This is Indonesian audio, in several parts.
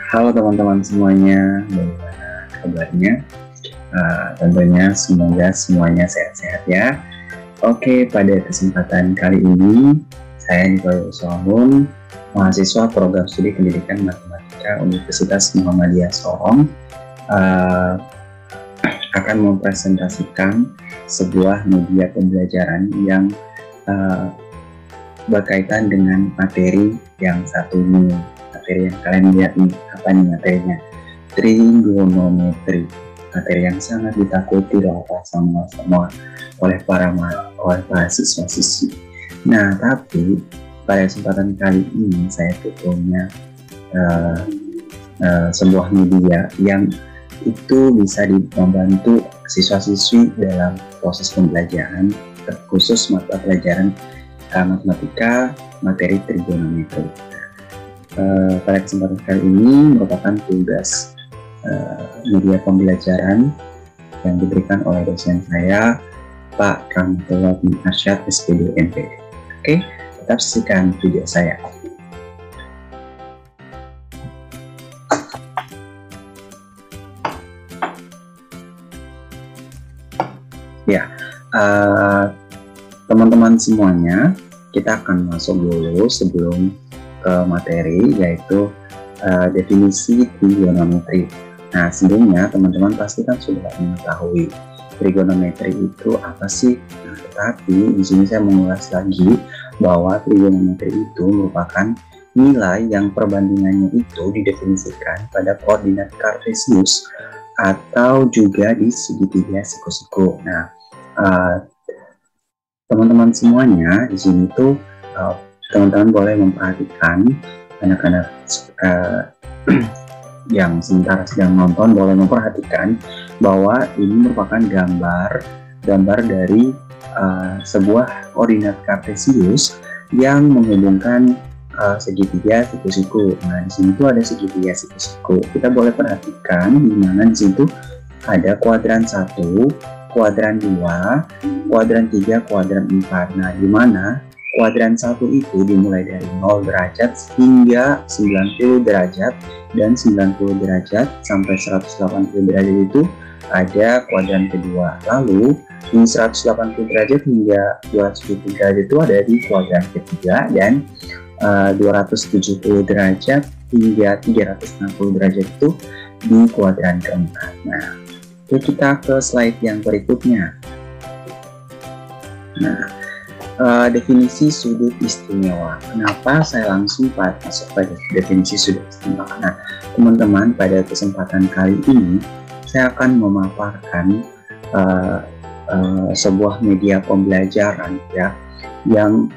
Halo teman-teman semuanya, bagaimana kabarnya? Tentunya semoga semuanya sehat-sehat ya. Oke, pada kesempatan kali ini saya Nikola Sohun, mahasiswa program studi pendidikan matematika Universitas Muhammadiyah Sorong, akan mempresentasikan sebuah media pembelajaran yang berkaitan dengan materi yang satu ini. Materi yang kalian lihat ini, apa nih materinya? Trigonometri. Materi yang sangat ditakuti oleh para mahasiswa-siswi. Nah, tapi pada kesempatan kali ini saya punya sebuah media yang itu bisa membantu siswa-siswi dalam proses pembelajaran, khusus mata pelajaran matematika materi trigonometri. Pada kesempatan kali ini merupakan tugas media pembelajaran yang diberikan oleh dosen saya, Pak Rahmatullah bin Arsyad, SPD MPD. Oke, tetap saksikan video saya. Ya, teman-teman semuanya, kita akan masuk dulu sebelum ke materi, yaitu definisi trigonometri. Nah, sebelumnya teman-teman pasti kan sudah mengetahui trigonometri itu apa sih. Nah, tetapi di sini saya mengulas lagi bahwa trigonometri itu merupakan nilai yang perbandingannya itu didefinisikan pada koordinat kartesius atau juga di segitiga siku-siku. Nah, teman-teman semuanya di sini tuh teman-teman boleh memperhatikan, anak-anak yang sebentar sedang nonton boleh memperhatikan bahwa ini merupakan gambar dari sebuah koordinat kartesius yang menghubungkan segitiga siku-siku. Nah, di sini tuh ada segitiga siku-siku. Kita boleh perhatikan di mana di situ ada kuadran 1, kuadran 2, kuadran 3, kuadran 4. Nah, di mana kuadran 1 itu dimulai dari 0 derajat hingga 90 derajat, dan 90 derajat sampai 180 derajat itu ada kuadran kedua. Lalu di 180 derajat hingga 270 derajat itu ada di kuadran ketiga, dan 270 derajat hingga 360 derajat itu di kuadran keempat. Nah, kita ke slide yang berikutnya. Nah, definisi sudut istimewa. Kenapa saya langsung masuk pada definisi sudut istimewa? Nah, teman-teman, pada kesempatan kali ini saya akan memaparkan sebuah media pembelajaran ya yang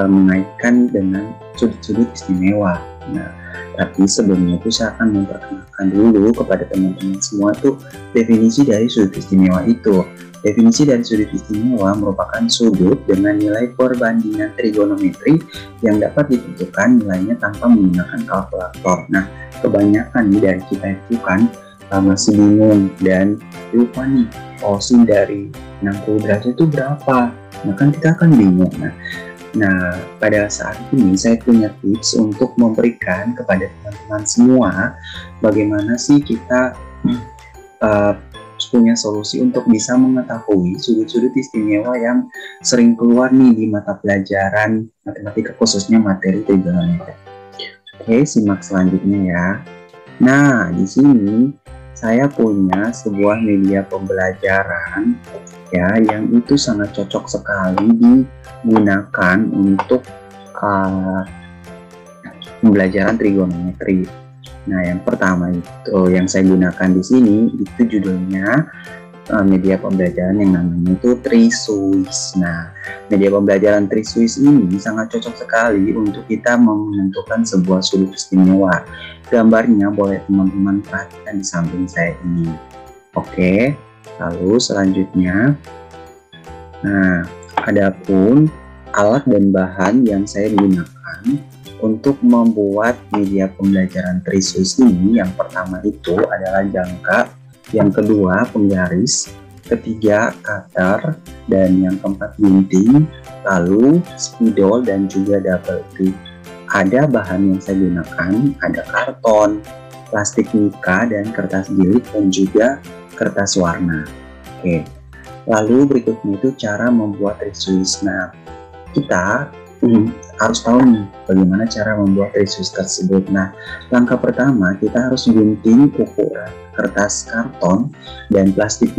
mengaitkan dengan sudut-sudut istimewa. Nah, tapi sebelumnya itu saya akan memperkenalkan dulu kepada teman-teman semua tuh definisi dari sudut istimewa itu. Definisi dari sudut istimewa merupakan sudut dengan nilai perbandingan trigonometri yang dapat ditentukan nilainya tanpa menggunakan kalkulator. Nah, kebanyakan nih dari kita itu kan masih bingung dan lupa nih, sin dari 60 derajat itu berapa? Nah, kan kita akan bingung. Nah, pada saat ini saya punya tips untuk memberikan kepada teman-teman semua bagaimana sih kita punya solusi untuk bisa mengetahui sudut-sudut istimewa yang sering keluar nih di mata pelajaran matematika, khususnya materi trigonometri. Oke, simak selanjutnya ya. Nah, di sini saya punya sebuah media pembelajaran ya yang itu sangat cocok sekali digunakan untuk pembelajaran trigonometri. Nah, yang pertama itu yang saya gunakan di sini itu judulnya media pembelajaran yang namanya itu TriSwiss. Nah, media pembelajaran TriSwiss ini sangat cocok sekali untuk kita menentukan sebuah sudut istimewa. Gambarnya boleh teman-teman perhatikan di samping saya ini. Oke, lalu selanjutnya, nah, adapun alat dan bahan yang saya gunakan untuk membuat media pembelajaran TriSwiss ini, yang pertama itu adalah jangka, yang kedua penggaris, ketiga cutter, dan yang keempat gunting, lalu spidol dan juga double tip. Ada bahan yang saya gunakan, ada karton, plastik mika dan kertas jilid dan juga kertas warna. Oke, lalu berikutnya itu cara membuat risuis. Nah, kita harus tahu nih bagaimana cara membuat risuis tersebut. Nah, langkah pertama kita harus gunting ukuran kertas karton dan plastik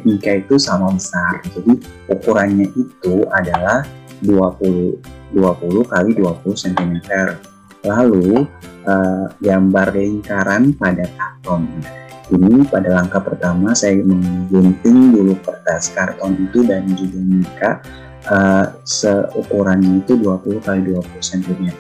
mika itu sama besar. Jadi ukurannya itu adalah 20 kali 20 cm. Lalu gambar lingkaran pada karton. Ini pada langkah pertama saya menggunting dulu kertas karton itu dan juga mika seukurannya itu 20 kali 20 cm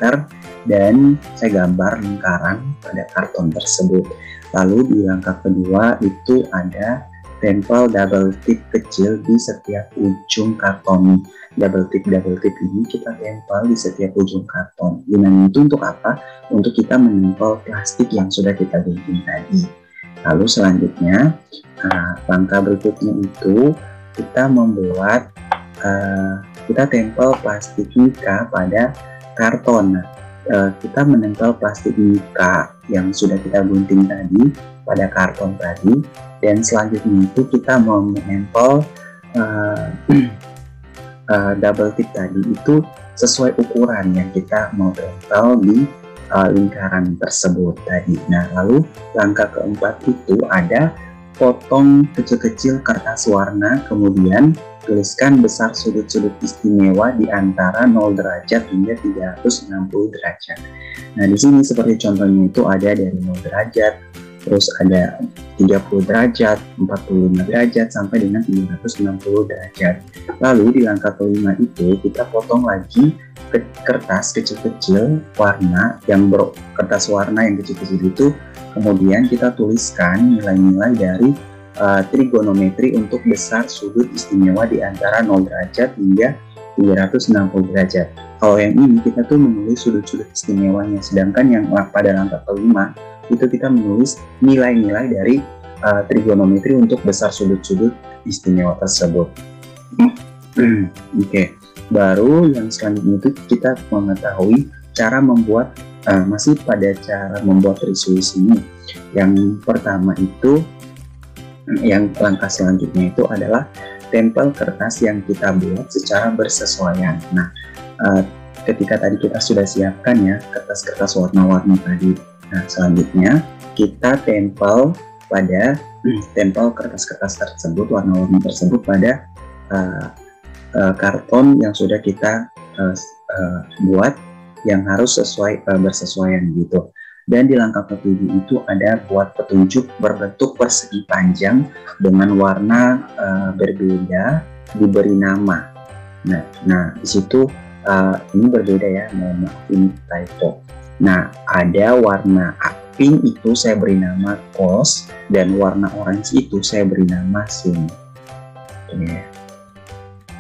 dan saya gambar lingkaran pada karton tersebut. Lalu di langkah kedua itu ada tempel double tip kecil di setiap ujung karton. Double tip ini kita tempel di setiap ujung karton. Gunanya itu untuk apa? Untuk kita menempel plastik yang sudah kita gunting tadi. Lalu selanjutnya langkah berikutnya itu kita membuat kita tempel plastik mika pada karton. Kita menempel plastik mika yang sudah kita gunting tadi pada karton tadi, dan selanjutnya itu kita mau menempel double tip tadi itu sesuai ukuran yang kita mau tempel di lingkaran tersebut tadi. Nah, lalu langkah keempat itu ada potong kecil-kecil kertas warna, kemudian tuliskan besar sudut-sudut istimewa di antara 0 derajat hingga 360 derajat. Nah, di sini seperti contohnya itu ada dari 0 derajat, terus ada 30 derajat, 45 derajat, sampai dengan 360 derajat. Lalu di langkah kelima itu kita potong lagi kertas kecil-kecil warna kertas warna yang kecil-kecil itu, kemudian kita tuliskan nilai-nilai dari trigonometri untuk besar sudut istimewa di antara 0 derajat hingga 360 derajat. Kalau yang ini kita tuh menulis sudut-sudut istimewanya, sedangkan yang pada langkah kelima itu kita menulis nilai-nilai dari trigonometri untuk besar sudut-sudut istimewa tersebut. Oke. Baru yang selanjutnya itu kita mengetahui cara membuat masih pada cara membuat risuis ini. Yang pertama itu yang langkah selanjutnya itu adalah tempel kertas yang kita buat secara bersesuaian. Nah, ketika tadi kita sudah siapkan ya kertas-kertas warna-warni tadi. Nah, selanjutnya kita tempel kertas-kertas tersebut, warna-warni tersebut pada karton yang sudah kita buat yang harus bersesuaian gitu. Dan di langkah ketujuh itu ada buat petunjuk berbentuk persegi panjang dengan warna berbeda diberi nama. Nah di situ ini berbeda ya, mohon maaf ini typo. Nah, ada warna pink itu saya beri nama kos, dan warna orange itu saya beri nama sun. Oke.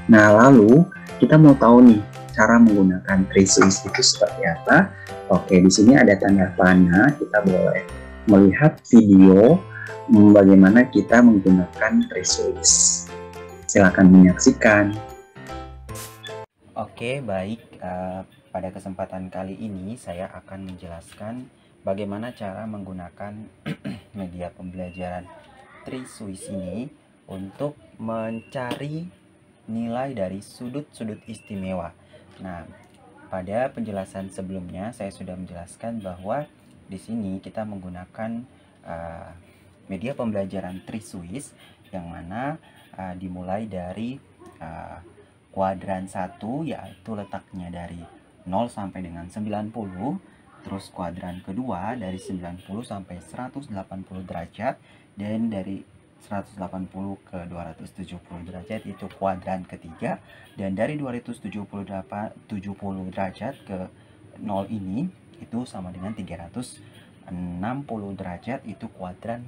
Nah, lalu kita mau tahu nih cara menggunakan risuis itu seperti apa. Oke, di sini ada tanda panah. Kita boleh melihat video bagaimana kita menggunakan risuis. Silakan menyaksikan. Oke, baik. Pada kesempatan kali ini saya akan menjelaskan bagaimana cara menggunakan media pembelajaran Trisuis ini untuk mencari nilai dari sudut-sudut istimewa. Nah, pada penjelasan sebelumnya saya sudah menjelaskan bahwa di sini kita menggunakan media pembelajaran Trisuis yang mana dimulai dari kuadran 1, yaitu letaknya dari 0 sampai dengan 90, terus kuadran kedua dari 90 sampai 180 derajat, dan dari 180 ke 270 derajat itu kuadran ketiga, dan dari 270 derajat ke 0 ini itu sama dengan 360 derajat, itu kuadran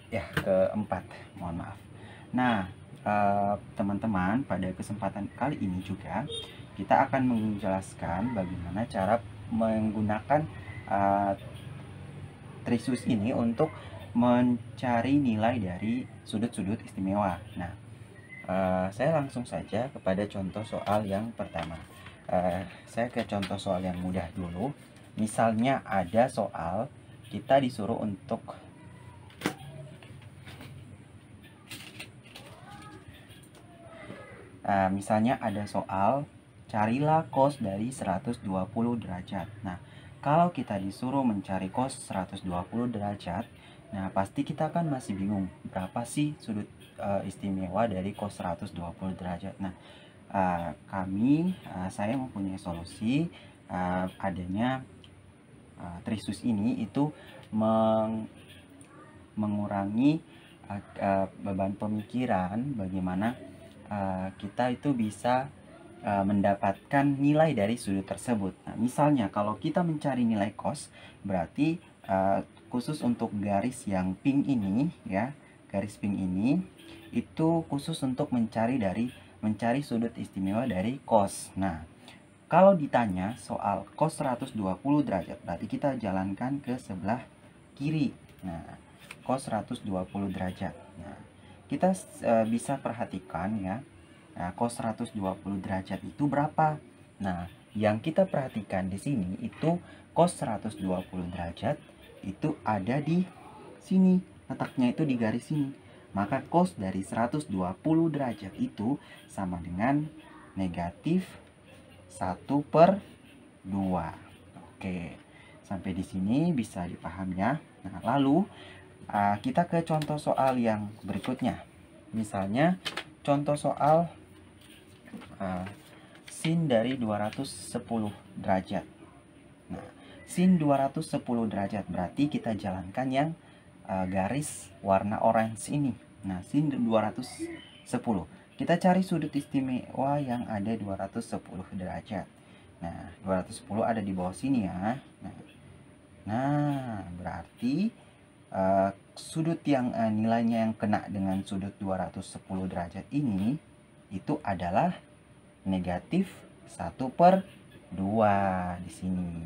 keempat, mohon maaf. Nah, teman-teman, pada kesempatan kali ini juga kita akan menjelaskan bagaimana cara menggunakan Trisuis ini untuk mencari nilai dari sudut-sudut istimewa. Nah, saya langsung saja kepada contoh soal yang pertama. Saya ke contoh soal yang mudah dulu. misalnya ada soal kita disuruh untuk misalnya ada soal carilah cos dari 120 derajat. Nah, kalau kita disuruh mencari cos 120 derajat, nah pasti kita kan masih bingung berapa sih sudut istimewa dari cos 120 derajat. Nah, saya mempunyai solusi. Adanya trisus ini itu mengurangi beban pemikiran bagaimana kita itu bisa mendapatkan nilai dari sudut tersebut. Nah, misalnya kalau kita mencari nilai cos, berarti khusus untuk garis yang pink ini ya, garis pink ini itu khusus untuk mencari sudut istimewa dari cos. Nah, kalau ditanya soal cos 120 derajat, berarti kita jalankan ke sebelah kiri. Nah, cos 120 derajat. Nah, kita bisa perhatikan ya, cos 120 derajat itu berapa. Nah, yang kita perhatikan di sini itu cos 120 derajat itu ada di sini, letaknya itu di garis sini. Maka cos dari 120 derajat itu sama dengan negatif 1/2. Oke, sampai di sini bisa dipahami ya. Nah, lalu kita ke contoh soal yang berikutnya. Misalnya contoh soal sin dari 210 derajat. Nah, sin 210 derajat berarti kita jalankan yang garis warna orange ini. Nah, sin 210. Kita cari sudut istimewa yang ada 210 derajat. Nah, 210 ada di bawah sini ya. Nah, berarti sudut yang nilainya yang kena dengan sudut 210 derajat ini itu adalah negatif 1/2 di sini.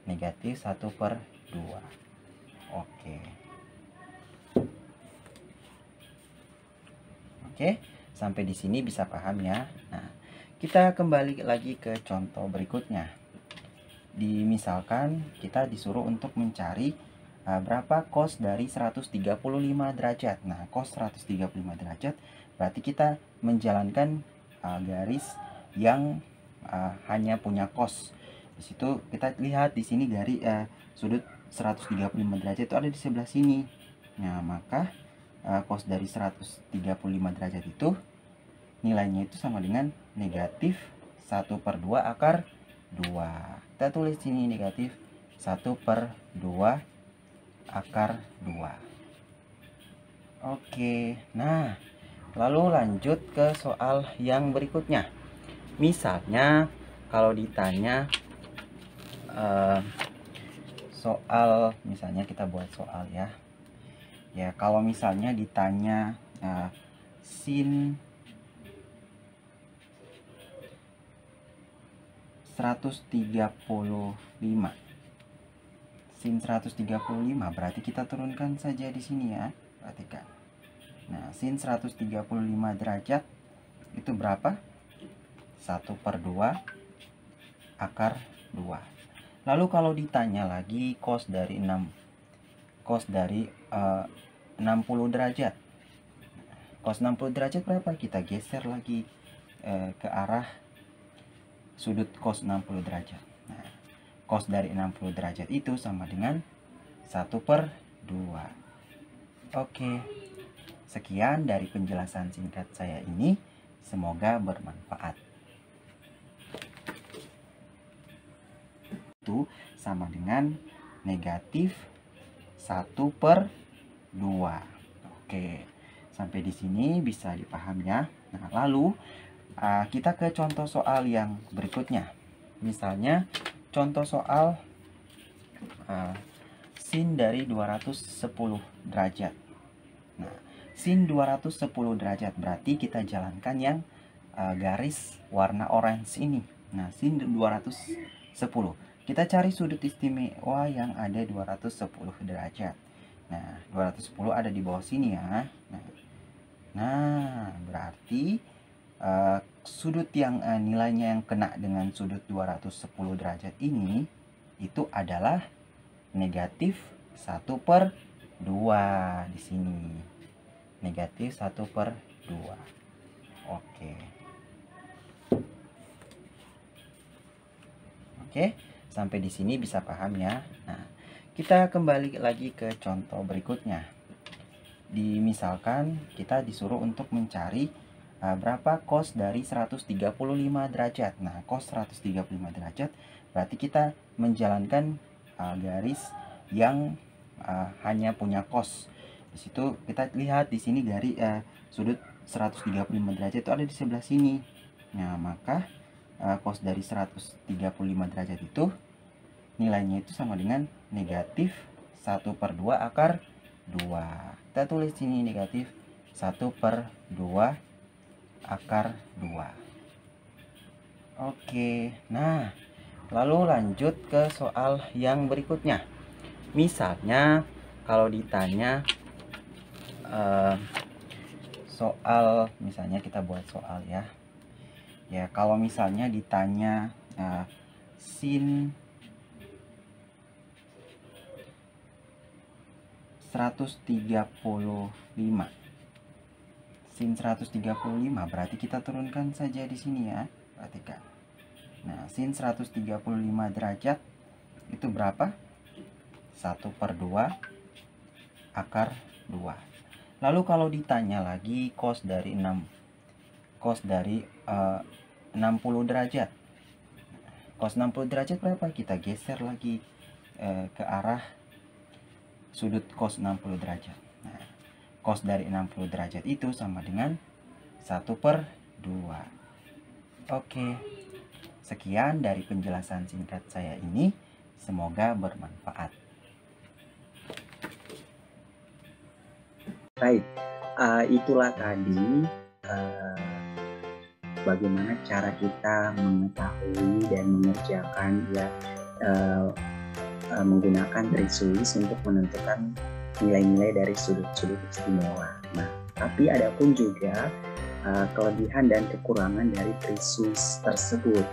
Negatif 1/2. Oke. Oke, sampai di sini bisa paham ya. Nah, kita kembali lagi ke contoh berikutnya. Misalkan kita disuruh untuk mencari berapa cos dari 135 derajat. Nah, cos 135 derajat berarti kita menjalankan garis yang hanya punya cos. Di situ kita lihat di sini garis sudut 135 derajat itu ada di sebelah sini. Nah, maka cos dari 135 derajat itu nilainya itu sama dengan negatif 1/2 akar 2. Kita tulis sini negatif 1/2 akar 2. Oke, nah lalu lanjut ke soal yang berikutnya. Misalnya kalau ditanya soal, misalnya kita buat soal ya. Ya, kalau misalnya ditanya sin 135. Sin 135 berarti kita turunkan saja di sini ya. Perhatikan. Nah, sin 135 derajat itu berapa? 1/2 akar 2. Lalu kalau ditanya lagi cos dari 60 derajat. Cos 60 derajat berapa? Kita geser lagi ke arah sudut cos 60 derajat. Nah, cos dari 60 derajat itu sama dengan 1/2. Oke, sekian dari penjelasan singkat saya ini. Semoga bermanfaat. Itu sama dengan negatif 1/2. Oke, sampai di sini bisa dipahami ya. Nah, lalu kita ke contoh soal yang berikutnya. Misalnya contoh soal sin dari 210 derajat. Nah, sin 210 derajat berarti kita jalankan yang garis warna orange ini. Nah, sin 210. Kita cari sudut istimewa yang ada 210 derajat. Nah, 210 ada di bawah sini ya. Nah, berarti sudut yang nilainya yang kena dengan sudut 210 derajat ini itu adalah negatif 1/2 di sini. Negatif 1/2. Oke. Oke, sampai di sini bisa paham ya. Nah, kita kembali lagi ke contoh berikutnya. Misalkan kita disuruh untuk mencari berapa cos dari 135 derajat. Nah, cos 135 derajat berarti kita menjalankan garis yang hanya punya cos. Di situ kita lihat di sini garis sudut 135 derajat itu ada di sebelah sini. Nah, maka cos dari 135 derajat itu nilainya itu sama dengan negatif 1/2 akar 2. Kita tulis sini negatif 1/2 akar 2. Oke, nah lalu lanjut ke soal yang berikutnya. Misalnya kalau ditanya soal, misalnya kita buat soal ya. Ya, kalau misalnya ditanya sin 135. Sin 135 berarti kita turunkan saja di sini ya. Perhatikan. Nah, sin 135 derajat itu berapa? 1/2 akar 2. Lalu kalau ditanya lagi cos dari 60 derajat. Cos 60 derajat berapa? Kita geser lagi ke arah sudut cos 60 derajat. Nah, cos dari 60 derajat itu sama dengan 1/2. Oke. Sekian dari penjelasan singkat saya ini. Semoga bermanfaat. Baik, itulah tadi bagaimana cara kita mengetahui dan mengerjakan ya menggunakan trisuis untuk menentukan nilai-nilai dari sudut-sudut istimewa. Nah, tapi ada pun juga kelebihan dan kekurangan dari trisuis tersebut.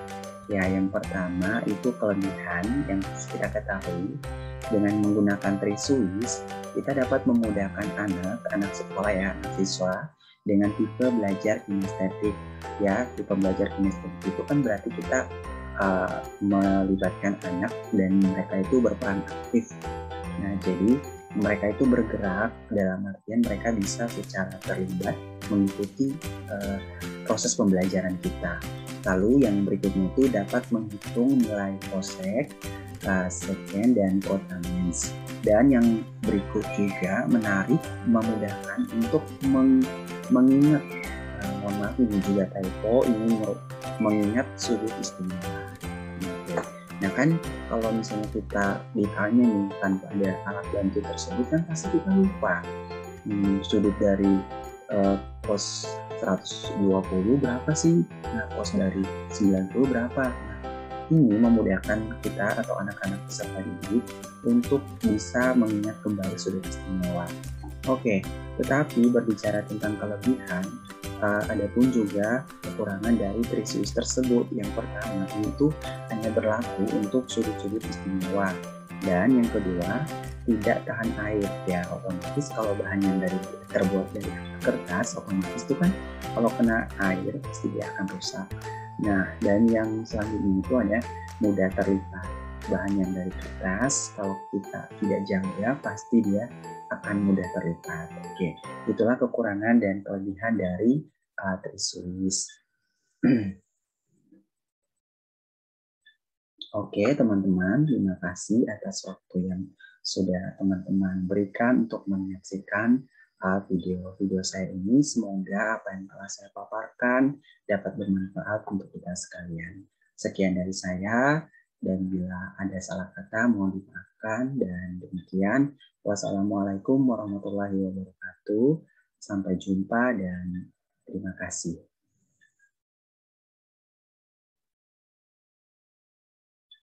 Ya, yang pertama itu kelebihan yang kita ketahui dengan menggunakan trisuis kita dapat memudahkan anak sekolah ya, anak siswa dengan tipe belajar kinestetik. Ya, tipe belajar kinestetik itu kan berarti kita melibatkan anak dan mereka itu berperan aktif. Nah, jadi mereka itu bergerak dalam artian mereka bisa secara terlibat mengikuti proses pembelajaran kita. Lalu yang berikutnya itu dapat menghitung nilai cosec, secant, dan cotangents. Dan yang berikut juga menarik, memudahkan untuk mengingat, mohon maaf ini juga typo, ini mengingat sudut istimewa. Nah kan kalau misalnya kita ditanya nih tanpa ada alat bantu tersebut kan pasti kita lupa sudut dari cos 120 berapa sih, nah cos dari 90 berapa. Nah, ini memudahkan kita atau anak-anak peserta didik untuk bisa mengingat kembali sudut istimewa. Oke, tetapi berbicara tentang kelebihan, ada pun juga kekurangan dari trisuis tersebut. Yang pertama itu hanya berlaku untuk sudut-sudut istimewa, dan yang kedua tidak tahan air. Ya, otomatis kalau bahan yang terbuat dari kertas, otomatis itu kan kalau kena air pasti dia akan rusak. Nah, dan yang selanjutnya itu ada mudah terlipat. Bahan yang dari kertas kalau kita tidak jaga pasti dia akan mudah terlipat. Oke, itulah kekurangan dan kelebihan dari trisuis. Oke, teman-teman, terima kasih atas waktu yang sudah teman-teman berikan untuk menyaksikan video-video saya ini. Semoga apa yang telah saya paparkan dapat bermanfaat untuk kita sekalian. Sekian dari saya, dan bila ada salah kata mohon dimaafkan, dan demikian. Wassalamualaikum warahmatullahi wabarakatuh. Sampai jumpa dan terima kasih.